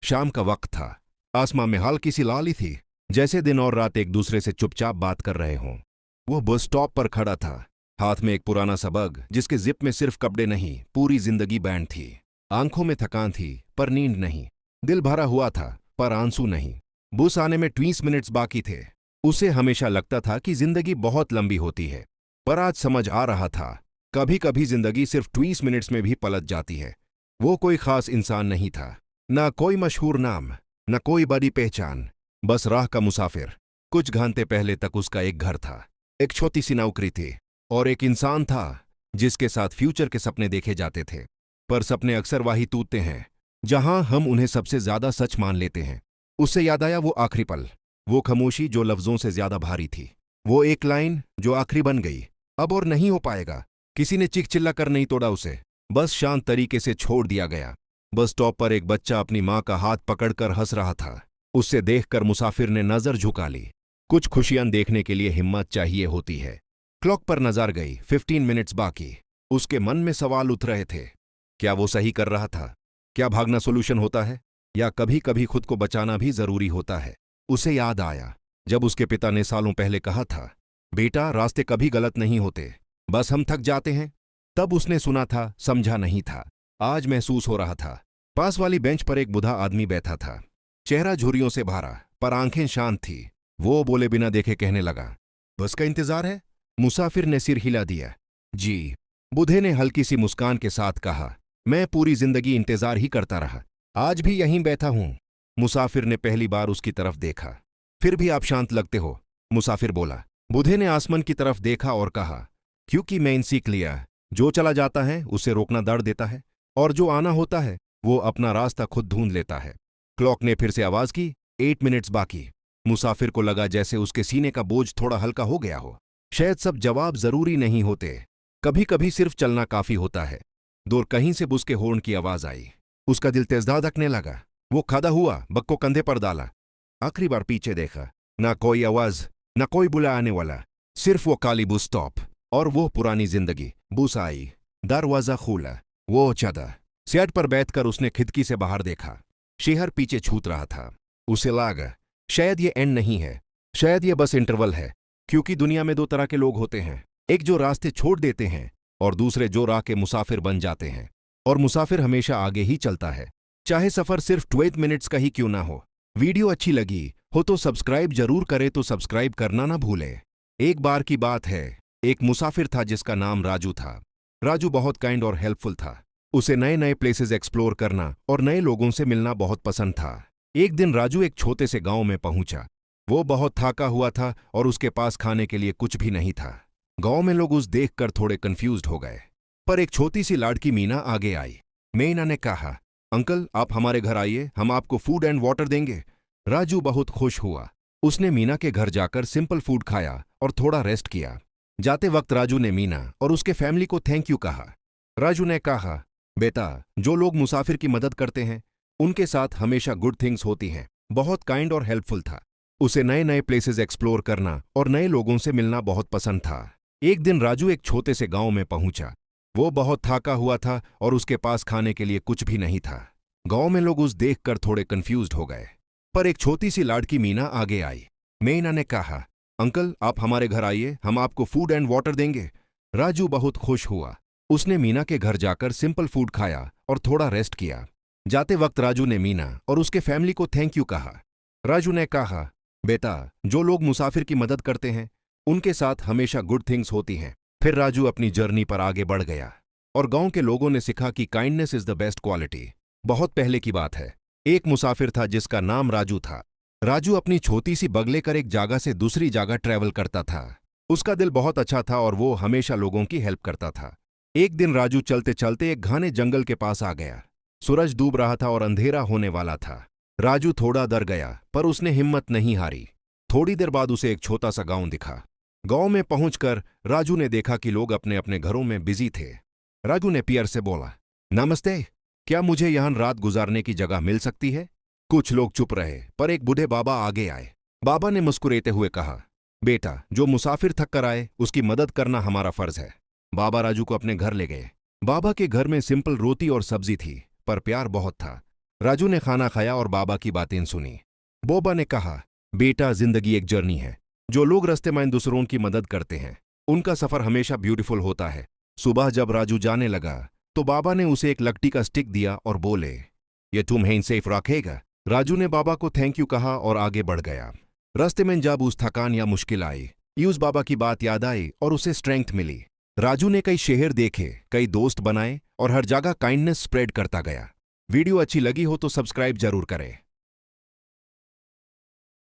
शाम का वक्त था। आसमां में हल्की सी लाली थी, जैसे दिन और रात एक दूसरे से चुपचाप बात कर रहे हों। वो बस स्टॉप पर खड़ा था, हाथ में एक पुराना सा बग जिसके जिप में सिर्फ कपड़े नहीं पूरी जिंदगी बैंड थी। आंखों में थकान थी पर नींद नहीं। दिल भरा हुआ था पर आंसू नहीं। बस आने में 20 मिनट्स बाकी थे। उसे हमेशा लगता था कि जिंदगी बहुत लंबी होती है, पर आज समझ आ रहा था कभी कभी जिंदगी सिर्फ 20 मिनट्स में भी पलट जाती है। वो कोई खास इंसान नहीं था, ना कोई मशहूर नाम, न कोई बड़ी पहचान, बस राह का मुसाफिर। कुछ घंटे पहले तक उसका एक घर था, एक छोटी सी नौकरी थी और एक इंसान था जिसके साथ फ्यूचर के सपने देखे जाते थे। पर सपने अक्सर वही टूटते हैं जहां हम उन्हें सबसे ज्यादा सच मान लेते हैं। उससे याद आया वो आखिरी पल, वो खामोशी जो लफ्जों से ज्यादा भारी थी, वो एक लाइन जो आखिरी बन गई, अब और नहीं हो पाएगा। किसी ने चीख चिल्ला कर नहीं तोड़ा उसे, बस शांत तरीके से छोड़ दिया गया। बस स्टॉप पर एक बच्चा अपनी मां का हाथ पकड़कर हंस रहा था। उससे देखकर मुसाफिर ने नजर झुका ली। कुछ खुशियां देखने के लिए हिम्मत चाहिए होती है। क्लॉक पर नजर गई, 15 मिनट्स बाकी। उसके मन में सवाल उठ रहे थे। क्या वो सही कर रहा था? क्या भागना सोल्यूशन होता है, या कभी कभी खुद को बचाना भी जरूरी होता है? उसे याद आया जब उसके पिता ने सालों पहले कहा था, बेटा रास्ते कभी गलत नहीं होते, बस हम थक जाते हैं। तब उसने सुना था, समझा नहीं था। आज महसूस हो रहा था। पास वाली बेंच पर एक बूढ़ा आदमी बैठा था, चेहरा झुर्रियों से भरा पर आंखें शांत थी। वो बोले बिना देखे कहने लगा, बस का इंतजार है? मुसाफिर ने सिर हिला दिया। जी। बूढ़े ने हल्की सी मुस्कान के साथ कहा, मैं पूरी जिंदगी इंतजार ही करता रहा, आज भी यहीं बैठा हूं। मुसाफिर ने पहली बार उसकी तरफ देखा। फिर भी आप शांत लगते हो, मुसाफिर बोला। बूढ़े ने आसमान की तरफ देखा और कहा, क्योंकि मैंने सीख लिया, जो चला जाता है उसे रोकना दर्द देता है, और जो आना होता है वो अपना रास्ता खुद ढूंढ लेता है। क्लॉक ने फिर से आवाज की, 8 मिनट्स बाकी। मुसाफिर को लगा जैसे उसके सीने का बोझ थोड़ा हल्का हो गया हो। शायद सब जवाब जरूरी नहीं होते, कभी कभी सिर्फ चलना काफी होता है। दूर कहीं से बुस के हॉर्न की आवाज आई। उसका दिल तेज धड़कने लगा। वो खड़ा हुआ, बग को कंधे पर डाला। आखिरी बार पीछे देखा, ना कोई आवाज, ना कोई बुलाने वाला, सिर्फ वो काली बुस स्टॉप और वो पुरानी जिंदगी। बुस आई, दरवाजा खुला, वो चढ़ा। सीट पर बैठकर उसने खिड़की से बाहर देखा। शहर पीछे छूट रहा था। उसे लगा, शायद ये एंड नहीं है, शायद ये बस इंटरवल है। क्योंकि दुनिया में 2 तरह के लोग होते हैं, एक जो रास्ते छोड़ देते हैं और दूसरे जो राह के मुसाफिर बन जाते हैं। और मुसाफिर हमेशा आगे ही चलता है, चाहे सफर सिर्फ 20 मिनट्स का ही क्यों ना हो। वीडियो अच्छी लगी हो तो सब्सक्राइब जरूर करें, तो सब्सक्राइब करना ना भूलें। एक बार की बात है, एक मुसाफिर था जिसका नाम राजू था। राजू बहुत काइंड और हेल्पफुल था। उसे नए नए प्लेसेस एक्सप्लोर करना और नए लोगों से मिलना बहुत पसंद था। एक दिन राजू एक छोटे से गांव में पहुंचा। वो बहुत थका हुआ था और उसके पास खाने के लिए कुछ भी नहीं था। गांव में लोग उस देखकर थोड़े कंफ्यूज्ड हो गए, पर एक छोटी सी लाड़की मीना आगे आई। मीना ने कहा, अंकल आप हमारे घर आइए, हम आपको फूड एंड वाटर देंगे। राजू बहुत खुश हुआ। उसने मीना के घर जाकर सिंपल फूड खाया और थोड़ा रेस्ट किया। जाते वक्त राजू ने मीना और उसके फैमिली को थैंक यू कहा। राजू ने कहा, बेटा जो लोग मुसाफिर की मदद करते हैं उनके साथ हमेशा गुड थिंग्स होती हैं। बहुत काइंड और हेल्पफुल था। उसे नए नए प्लेसेस एक्सप्लोर करना और नए लोगों से मिलना बहुत पसंद था। एक दिन राजू एक छोटे से गांव में पहुंचा। वो बहुत थका हुआ था और उसके पास खाने के लिए कुछ भी नहीं था। गांव में लोग उस देखकर थोड़े कंफ्यूज्ड हो गए, पर एक छोटी सी लाड़की मीना आगे आई। मीना ने कहा, अंकल आप हमारे घर आइए, हम आपको फूड एंड वाटर देंगे। राजू बहुत खुश हुआ। उसने मीना के घर जाकर सिंपल फूड खाया और थोड़ा रेस्ट किया। जाते वक्त राजू ने मीना और उसके फैमिली को थैंक यू कहा। राजू ने कहा, बेटा जो लोग मुसाफिर की मदद करते हैं उनके साथ हमेशा गुड थिंग्स होती हैं। फिर राजू अपनी जर्नी पर आगे बढ़ गया और गांव के लोगों ने सीखा कि kindness is the best quality. बहुत पहले की बात है, एक मुसाफिर था जिसका नाम राजू था। राजू अपनी छोटी सी बग लेकर एक जगह से दूसरी जगह ट्रैवल करता था। उसका दिल बहुत अच्छा था और वो हमेशा लोगों की हेल्प करता था। एक दिन राजू चलते चलते एक घने जंगल के पास आ गया। सूरज डूब रहा था और अंधेरा होने वाला था। राजू थोड़ा डर गया पर उसने हिम्मत नहीं हारी। थोड़ी देर बाद उसे एक छोटा सा गांव दिखा। गांव में पहुंचकर राजू ने देखा कि लोग अपने अपने घरों में बिजी थे। राजू ने पियर से बोला, नमस्ते, क्या मुझे यहां रात गुजारने की जगह मिल सकती है? कुछ लोग चुप रहे पर एक बूढ़े बाबा आगे आए। बाबा ने मुस्कुराते हुए कहा, बेटा जो मुसाफिर थक कर आए उसकी मदद करना हमारा फर्ज है। बाबा राजू को अपने घर ले गए। बाबा के घर में सिंपल रोटी और सब्जी थी पर प्यार बहुत था। राजू ने खाना खाया और बाबा की बातें सुनी। बोबा ने कहा, बेटा, जिंदगी एक जर्नी है। जो लोग रास्ते में दूसरों की मदद करते हैं उनका सफर हमेशा ब्यूटीफुल होता है। सुबह जब राजू जाने लगा तो बाबा ने उसे एक लकड़ी का स्टिक दिया और बोले, ये तुम्हें सेफ रखेगा। राजू ने बाबा को थैंक यू कहा और आगे बढ़ गया। रास्ते में जब उस थकान या मुश्किल आई, उस बाबा की बात याद आई और उसे स्ट्रेंथ मिली। राजू ने कई शहर देखे, कई दोस्त बनाए और हर जगह काइंडनेस स्प्रेड करता गया। वीडियो अच्छी लगी हो तो सब्सक्राइब जरूर करें।